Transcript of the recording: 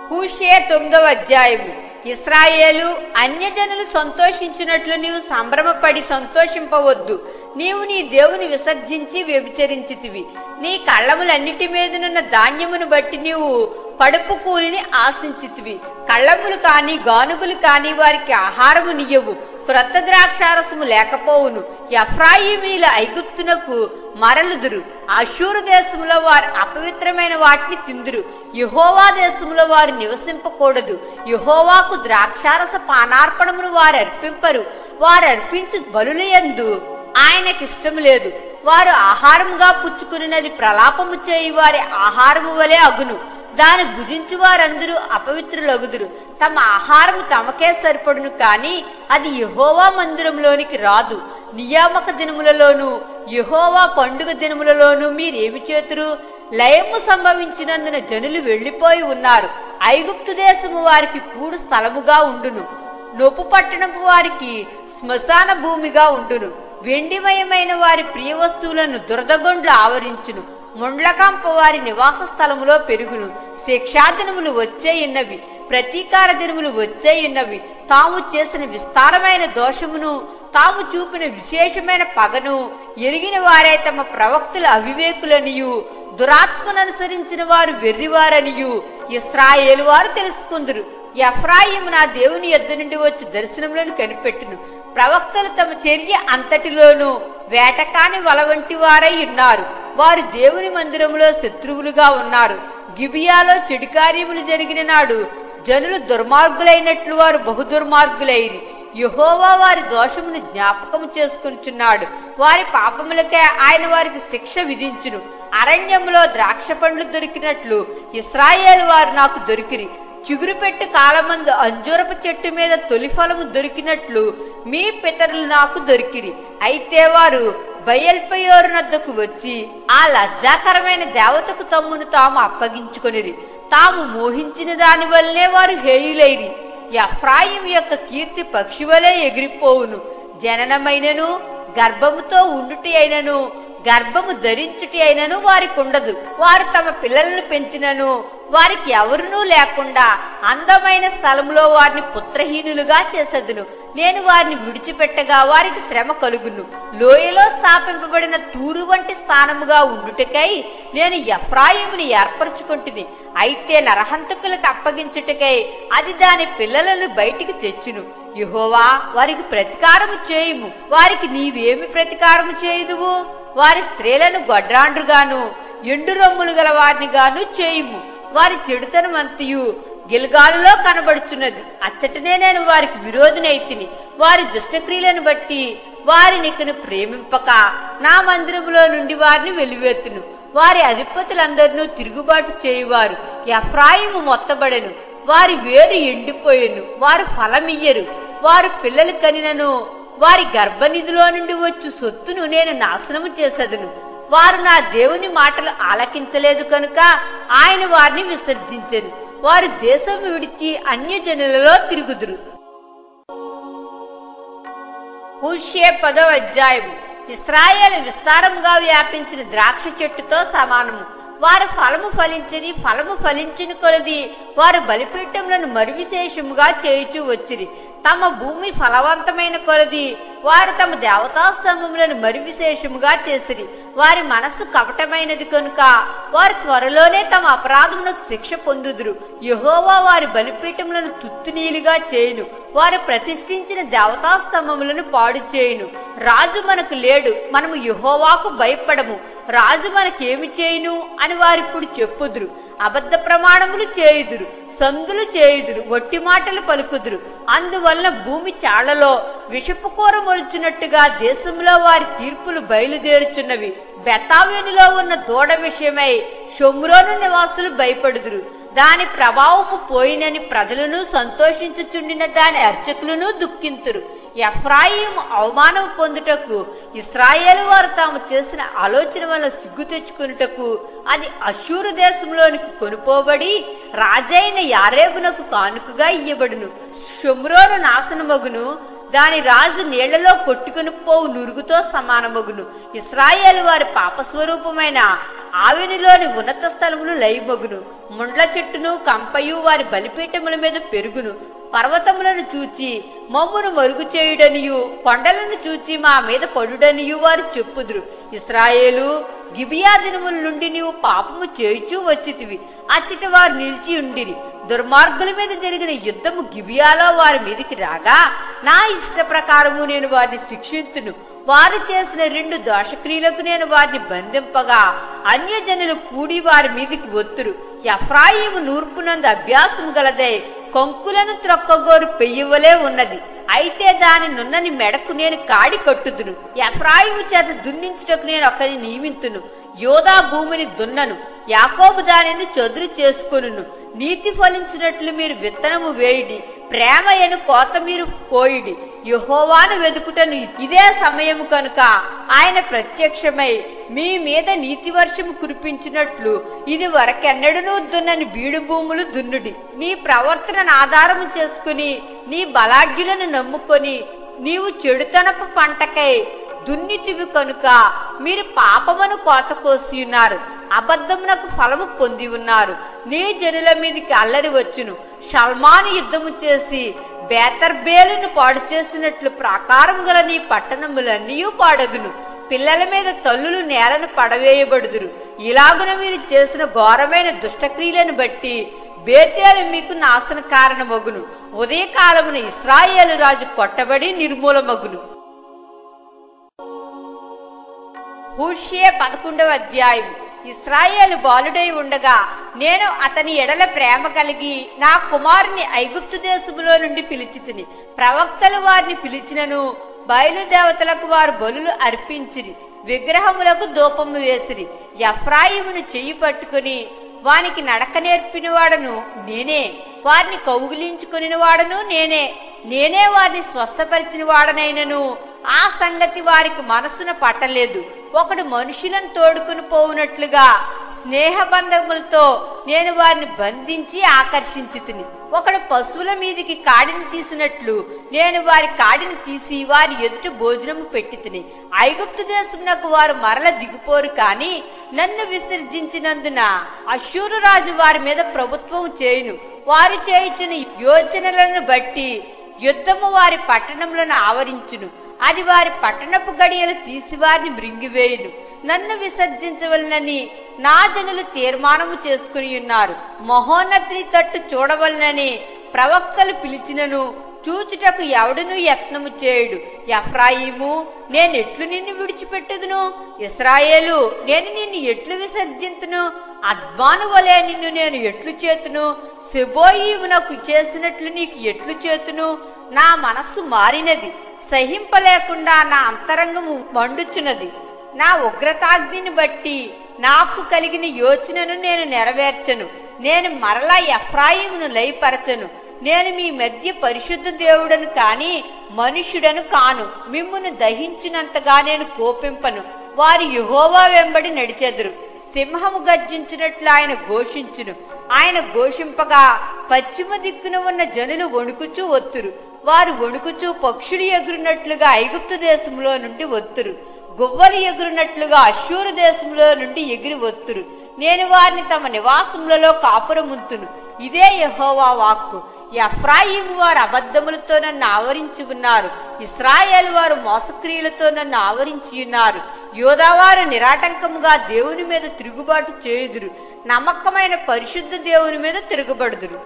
హూషే 9వ అధ్యాయము. ఇశ్రాయేలు అన్యజనులు సంతోషించినట్లు నీవు సంభ్రమపడి సంతోషింపవద్దు. నీవు నీ దేవుని విసర్జించి వ్యభిచరించితివి. నీ కళ్ళములన్నిటి మీదనున్న ధాన్యమును బట్టి నీవు పడుపు కూలిని ఆశించితివి. కళ్ళములు కాని గానుగులు కాని వారికి ఆహారము నియ్యవు. క్రొత్త ద్రాక్షారసము లేకపోవును. ఎఫ్రాయిమీల ఐగుప్తునకు మరలుదురు. అషూరు దేశంలో వారు అపవిత్రమైన వాటిని తిందురు. యెహోవా దేశంలో వారు నివసింపకూడదు. యెహోవాకు ద్రాక్షారస పానార్పణమును వారు అర్పింపరు. వారు అర్పించు బలులయందు ఆయనకిష్టము లేదు. వారు ఆహారముగా పుచ్చుకున్నది ప్రలాపము చేయి వారి ఆహారము వలె అగును. దాని భుజించు వారందరూ అపవిత్రులగుదురు. తమ ఆహారం తమకే సరిపడును, కాని అది యెహోవా మందిరంలోనికి రాదు. నియామక దినములలోను యెహోవా పండుగ దినములలోను మీరేమి చేతురు? లయము సంభవించినందున జనులు వెళ్లిపోయి ఉన్నారు. ఐగుప్తు దేశము వారికి కూడు స్థలముగా ఉండును. నొప్పు పట్టణపు వారికి శ్మశాన భూమిగా ఉండును. వెండిమయమైన వారి ప్రియ వస్తువులను దురదగొండ్లు ఆవరించును. ముండ్లకంప వారి నివాస స్థలములో పెరుగును. శిక్షాదినములు వచ్చేయున్నవి, ప్రతీకార దినములు వచ్చేయున్నవి. తాము చేసిన విస్తారమైన దోషమును, తాము చూపిన విశేషమైన పగను ఎరిగిన వారే తమ ప్రవక్తలు అవివేకులనియు, దురాత్మననుసరించిన వారు వెర్రివారనియు ఇశ్రాయేలు వారు తెలుసుకుందురు. ఎఫ్రాయిము నా దేవుని యొద్ద నుండి వచ్చి దర్శనములను కనిపెట్టును. ప్రవక్తలు తమ చర్య అంతటిలోనూ వేటకాని వల వంటి వారై ఉన్నారు. వారు దేవుని మందిరములో శత్రువులుగా ఉన్నారు. గిబియాలో చెడు కార్యములు జరిగిన నాడు జనులు దుర్మార్గులైనట్లు వారు బహుదుర్మార్గులైరి. యెహోవా వారి దోషమును జ్ఞాపకము చేసుకొనుచున్నాడు. వారి పాపములకే ఆయన వారికి శిక్ష విధించును. అరణ్యములో ద్రాక్ష పండ్లు దొరికినట్లు ఇశ్రాయేలు వారు నాకు దొరికిరి. చిగురుపెట్టు కాలమందు అంజూరపు చెట్టు మీద తొలి ఫలము దొరికినట్లు మీ పితరులు నాకు దొరికిరి. అయితే వారు బయల్పెయోరు నద్దకు వచ్చి ఆ లజ్జాకరమైన దేవతకు తమ్మును తాము అప్పగించుకొనిరి. తాము మోహించిన దాని వల్లనే వారు హేయులైరి. ఎఫ్రాయిం యొక్క కీర్తి పక్షివలే ఎగిరిపోవును. జననమైనను గర్భముతో ఉండుటి అయినను గర్భము ధరించుటి అయినను వారికి ఉండదు. వారు తమ పిల్లలను పెంచినను వారికి ఎవరునూ లేకుండా అందమైన స్థలములో వారిని పుత్రహీనులుగా చేసెదను. నేను వారిని విడిచిపెట్టగా వారికి శ్రమ కలుగును. లోయలో స్థాపింపబడిన తూరు వంటి స్థానముగా ఉండుటకై నేను ఎఫ్రాయిముని ఏర్పరచుకుంటుని. అయితే నరహంతకులకు అప్పగించుటకై అది దాని పిల్లలను బయటికి తెచ్చును. యెహోవా వారికి ప్రతీకారము చేయుము. వారికి నీవేమి ప్రతీకారము చేయుదువు? వారి స్త్రీలను గొడ్రాండ్రుగాను ఎండు రొమ్ములు గల వారిని గాను చేయుము. వారి చెడుతనమంతయు గిల్గాలులో కనబడుచున్నది. అచ్చటనే నేను వారికి విరోధినైతిని. వారి దుష్టక్రియలను బట్టి వారినికను ప్రేమింపక నా మందిరములో నుండి వారిని వెలివేతును. వారి అధిపతులందరినూ తిరుగుబాటు చేయువారు. ఎఫ్రాయిము మొత్తబడెను. వారి వేరు ఎండిపోయెను. వారు ఫలమియ్యరు. వారు పిల్లలు కనినను వారి గర్భనిధిలో నుండి వచ్చు సొత్తును నేను నాశనము చేసెదను. వారు నా దేవుని మాటలు ఆలకించలేదు కనుక ఆయన వారిని విసర్జించెను. వారు దేశం విడిచి అన్యజనులలో తిరుగుదురు. హూషే 10వ అధ్యాయము. ఇశ్రాయేలు విస్తారముగా వ్యాపించిన ద్రాక్ష చెట్టుతో సమానము. వారు ఫలము ఫలించిన కొలది వారు బలిపీఠములను మరువిశేషముగా చేయుచూ వచ్చిరి. తమ భూమి ఫలవంతమైన కొలది వారు తమ దేవతా స్తంభములను మరువిశేషముగా చేసిరి. వారి మనస్సు కపటమైనది కనుక వారు త్వరలోనే తమ అపరాధములకు శిక్ష పొందుదురు. యెహోవా వారి బలిపీఠములను తుత్తునీలుగా చేయును. వారు ప్రతిష్ఠించిన దేవతా స్తంభములను పాడు చేయును. రాజు మనకు లేడు, మనము యెహోవాకు భయపడము. రాజు మనకేమి చేయును అని వారిప్పుడు చెప్పుదురు. అబద్ధ ప్రమాణములు చేయుదురు, సందులు చేయుదురు, వట్టి మాటలు పలుకుదురు. అందువలన భూమి చాళ్లలో విషపు కూర మొలుచున్నట్టుగా దేశంలో వారి తీర్పులు బయలుదేరుచున్నవి. బెతావేనులో ఉన్న దూడ విషయమై షోమ్రోను నివాసులు భయపడుదురు. దాని ప్రభావము పోయినని ప్రజలను సంతోషించుచుండిన దాని అర్చకులను దుఃఖింతురు. ఎఫ్రాయిము అవమానం పొందుటకు ఇశ్రాయేలు వారు తాము చేసిన ఆలోచన వల్ల సిగ్గు తెచ్చుకున్నటకు అది అషూరు దేశంలోనికి కొనుపోబడి రాజైన యారేబునకు కానుకగా ఇయ్యబడును. షోమ్రోను నాశనమగును, దాని రాజు నీళ్లలో కొట్టుకుని పోవు నురుగుతో సమానమగును. ఇశ్రాయేలు వారి పాపస్వరూపమైన ఆవెనిలోని ఉన్నత స్థలములు లయమగును. ముండ్ల చెట్టును కంపయు వారి బలిపీఠముల మీద పెరుగును. పర్వతములను చూచి మమ్మును మరుగు చేయుడనియు, కొండలను చూచి మా మీద పడుడనియు వారు చెప్పుదురు. ఇశ్రాయేలు, గిబియా దినముల నుండి నీవు పాపము చేయుచూ వచ్చితివి. అచ్చట వారు నిలిచి ఉండిరి. దుర్మార్గుల మీద జరిగిన యుద్ధము గిబియాలో వారి మీదికి రాగా నా ఇష్ట ప్రకారము నేను వారిని శిక్షింతును. వారు చేసిన 2 దోషక్రియలకు నేను వారిని బంధింపగా అన్యజనులు కూడి వారి మీదికి ఒత్తురు. ఎఫ్రాయిము నూర్పునందు అభ్యాసం గలదై కొంకులను త్రొక్కగోరు పెయ్యవలే ఉన్నది. అయితే దాని నున్నని మెడకు నేను కాడి కట్టుదును. ఎఫ్రాయిము చేత దున్నించుటకు నేను ఒకరిని నియమింతును. యోదా భూమిని దున్నను, యాకోబు దానిని చదురు చేసుకొనును. నీతి ఫలించినట్లు మీరు విత్తనము వేయుడి, ప్రేమ ఎను కోత మీరు కోయుడి. యెహోవాను వెదుకుటను ఇదే సమయము కనుక ఆయన ప్రత్యక్షమై మీ మీద నీతి వర్షము కురిపించినట్లు ఇది వరకెన్నడూ దున్నని బీడు భూములు దున్నుడి. నీ ప్రవర్తనను ఆధారము చేసుకుని నీ బలాఢ్యులను నమ్ముకొని నీవు చెడుతనపు పంటకై దున్నితివి కనుక మీరు పాపమును కోత కోసి ఉన్నారు, అబద్ధమునకు ఫలము పొంది ఉన్నారు. నీ జనుల మీదికి అల్లరి వచ్చును. షల్మాను యుద్ధము చేసి బేతర్బేలును పాడు చేసినట్లు ప్రాకారం గల నీ పట్టణములన్నీ పాడగును. పిల్లల మీద తల్లులు నేలను పడవేయబడుదురు. ఇలాగున మీరు చేసిన ఘోరమైన దుష్టక్రియలను బట్టి బేతేలు మీకు నాశన కారణమగును. ఉదయకాలమున ఇశ్రాయేలు రాజు కొట్టబడి నిర్మూలమగును. హోషేయ 11వ అధ్యాయం. ఇశ్రాయేలు బాలుడై ఉండగా నేను అతని ఎడల ప్రేమ కలిగి నా కుమారుని ఐగుప్తు దేశములో నుండి పిలిచితిని. ప్రవక్తలు వారిని పిలిచినను బయలుదేవతలకు వారు బలులు అర్పించిరి, విగ్రహములకు ధూపము వేసిరి. ఎఫ్రాయిమును చెయ్యి పట్టుకుని వానికి నడక నేర్పిన వాడను నేనే, వారిని కౌగిలించుకుని వాడను నేనే వారిని స్వస్థపరిచిన వాడనైనను ఆ సంగతి వారికి మనసున పట్టలేదు. ఒకడు మనుషులను తోడుకుని పోవునట్లుగా స్నేహబంధములతో నేను వారిని బంధించి ఆకర్షించితిని. ఒకడు పశువుల మీదికి కాడిని తీసినట్లు నేను వారి కాడిని తీసి వారి ఎదుట భోజనము పెట్టితిని. ఐగుప్తు దేశమునకు వారు మరల దిగిపోరు కాని నన్ను విసర్జించినందున అష్షూరు రాజు వారి మీద ప్రభుత్వం చేయును. వారు చేయుచున్న యోచనలను బట్టి యుద్ధము వారి పట్టణములను ఆవరించును. అది వారి పట్టణపు గడియలు తీసి వారిని మృంగివేయును. నన్ను విసర్జించవలనని నా జనులు తీర్మానము చేసుకుని ఉన్నారు. మహోన్నతుని తట్టు చూడవలనని ప్రవక్తలు పిలిచినను చూచుటకు ఎవడును యత్నము చేయుడు. ఎఫ్రాయిము, నేనెట్లు నిన్ను విడిచిపెట్టుదును? ఇశ్రాయేలు, నేను నిన్ను ఎట్లు విసర్జింతును? అద్మాను వలె నిన్ను నేను ఎట్లు చేతును? సెబోయీమునకు చేసినట్లు నీకు ఎట్లు చేతును? నా మనస్సు మారినది, సహింపలేకుండా నా అంతరంగము మండుచున్నది. నా ఉగ్రతాగ్నిని బట్టి నాకు కలిగిన యోచనను నేను నెరవేర్చను. నేను మరలా ఎఫ్రాయిమును లయపరచను. నేను మీ మధ్య పరిశుద్ధ దేవుడను కాని మనుష్యుడను కాను. మిమ్మును దహించినంతగా నేను కోపింపను. వారు యెహోవా వెంబడి నడిచెదరు. సింహము గర్జించినట్లు ఆయన ఘోషించును. ఆయన ఘోషింపగా పశ్చిమ దిక్కున ఉన్న జనులు వణుకుచూ ఒత్తురు. వారు వణుకుచూ పక్షులు ఎగురునట్లుగా ఐగుప్తు దేశంలో నుండి ఒత్తురు. గువ్వలు ఎగురునట్లుగా అష్షూరు దేశంలో నుండి ఎగిరి ఒత్తురు. నేను వారిని తమ నివాసములలో కాపురముంతును. ఇదే యెహోవా వాక్కు. ఎఫ్రాయిము వారు అబద్ధములతో నన్ను ఆవరించి ఉన్నారు. ఇశ్రాయేలు వారు మోసక్రియలతో నన్ను ఆవరించి ఉన్నారు. యోదావారు నిరాటంకముగా దేవుని మీద తిరుగుబాటు చేయుదురు. నమ్మకమైన పరిశుద్ధ దేవుని మీద తిరుగుబడుదురు.